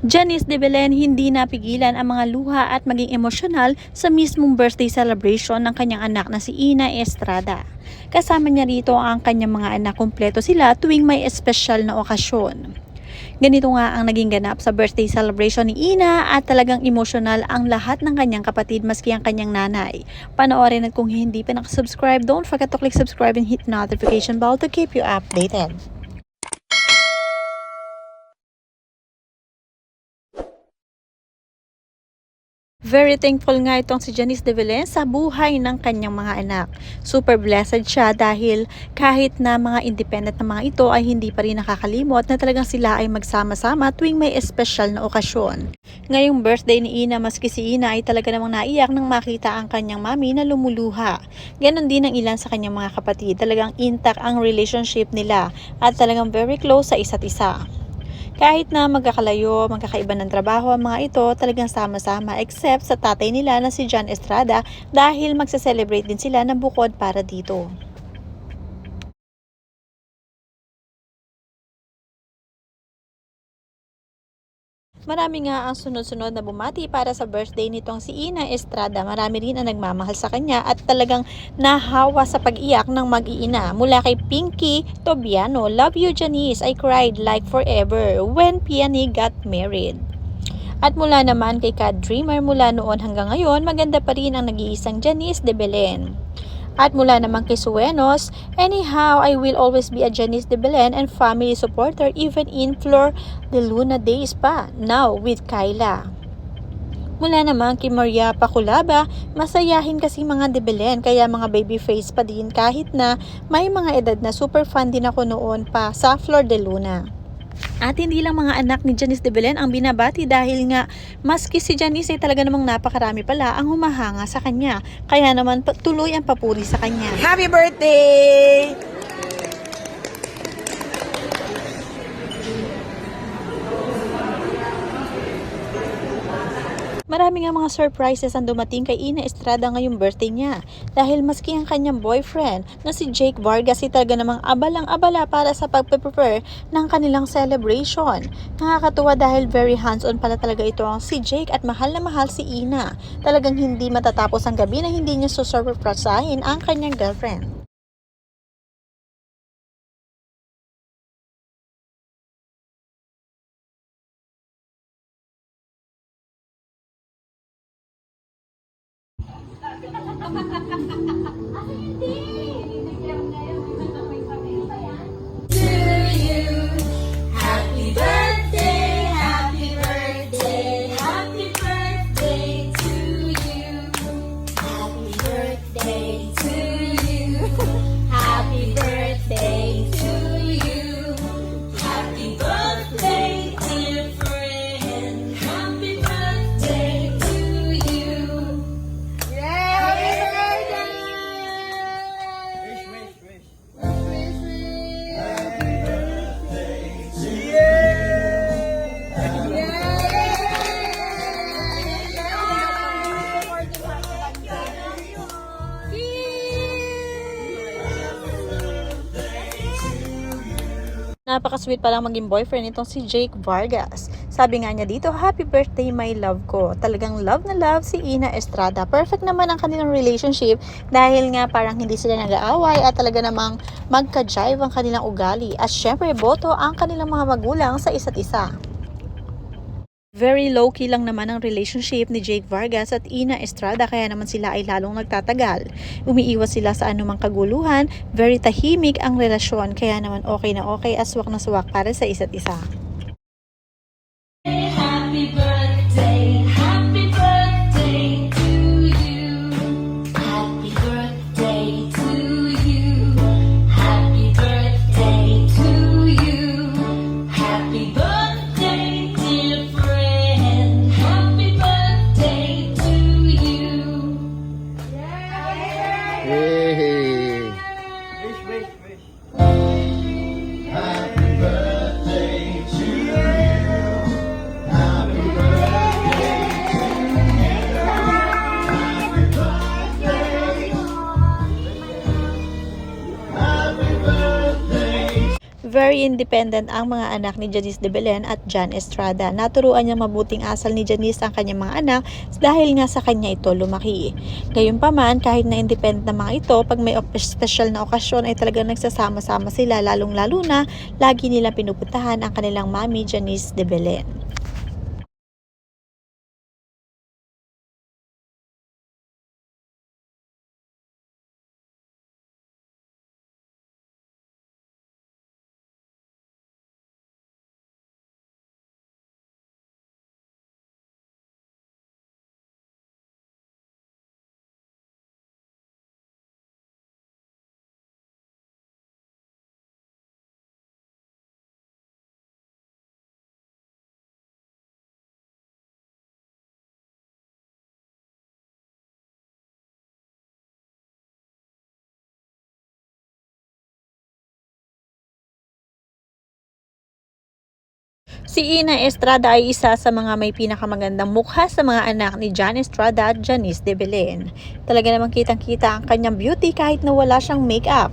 Janice de Belen hindi napigilan ang mga luha at maging emosyonal sa mismong birthday celebration ng kanyang anak na si Ina Estrada. Kasama niya rito ang kanyang mga anak, kumpleto sila tuwing may espesyal na okasyon. Ganito nga ang naging ganap sa birthday celebration ni Ina at talagang emosyonal ang lahat ng kanyang kapatid maski ang kanyang nanay. Panoorin at kung hindi pa nakasubscribe, don't forget to click subscribe and hit notification bell to keep you updated. Very thankful nga itong si Janice de Belen sa buhay ng kanyang mga anak. Super blessed siya dahil kahit na mga independent na mga ito ay hindi pa rin nakakalimot na talagang sila ay magsama-sama tuwing may espesyal na okasyon. Ngayong birthday ni Ina, maski si Ina ay talaga namang naiyak nang makita ang kanyang mami na lumuluha. Ganon din ang ilan sa kanyang mga kapatid. Talagang intact ang relationship nila at talagang very close sa isa't isa. Kahit na magkakalayo, magkakaiba ng trabaho ang mga ito, talagang sama-sama except sa tatay nila na si John Estrada dahil magsa-celebrate din sila ng bukod para dito. Marami nga ang sunod-sunod na bumati para sa birthday nitong si Ina Estrada. Marami rin ang nagmamahal sa kanya at talagang nahawa sa pag-iyak ng mag-iina. Mula kay Pinky Tobiano, "Love you Janice, I cried like forever when Piani got married." At mula naman kay Kat Dreamer, mula noon hanggang ngayon, maganda pa rin ang nag-iisang Janice de Belen. At mula naman kay Suenos, "Anyhow, I will always be a Janice de Belen and family supporter even in Flor de Luna days pa, now with Kyla." Mula naman kay Maria Paculaba, "Masayahin kasi mga de Belen kaya mga baby face pa din kahit na may mga edad na, super fan din ako noon pa sa Flor de Luna." At hindi lang mga anak ni Janice de Belen ang binabati dahil nga maski si Janice ay talaga namang napakarami pala ang humahanga sa kanya. Kaya naman tuloy ang papuri sa kanya. Happy birthday! Marami nga mga surprises ang dumating kay Ina Estrada ngayong birthday niya. Dahil maski ang kanyang boyfriend na si Jake Vargas ay talaga namang abalang-abala para sa pagpe-prepare ng kanilang celebration. Nakakatuwa dahil very hands-on pala talaga ito ang si Jake at mahal na mahal si Ina. Talagang hindi matatapos ang gabi na hindi niya susurpresahin ang kanyang girlfriend. Napaka-sweet palang maging boyfriend itong si Jake Vargas. Sabi nga niya dito, "Happy birthday my love ko." Talagang love na love si Ina Estrada. Perfect naman ang kanilang relationship dahil nga parang hindi sila nag-aaway at talaga namang magka-jive ang kanilang ugali. At syempre, boto ang kanilang mga magulang sa isa't isa. Very low-key lang naman ang relationship ni Jake Vargas at Ina Estrada kaya naman sila ay lalong nagtatagal. Umiiwas sila sa anumang kaguluhan, very tahimik ang relasyon kaya naman okay na okay, aswak na swak para sa isa't isa. Happy birthday to you. Happy birthday to you. Happy birthday to you. Happy birthday, dear friend. Happy birthday to you. Hey. Happy birthday to Very independent ang mga anak ni Janice de Belen at John Estrada. Naturuan niya mabuting asal ni Janice ang kanyang mga anak dahil nga sa kanya ito lumaki. Gayunpaman, kahit na independent na mga ito, pag may special na okasyon ay talagang nagsasama-sama sila, lalong-lalo na lagi nilang pinupuntahan ang kanilang mami Janice de Belen. Si Ina Estrada ay isa sa mga may pinakamagandang mukha sa mga anak ni John Estrada at Janice de Belen. Talaga namang kitang-kita ang kanyang beauty kahit na wala siyang makeup.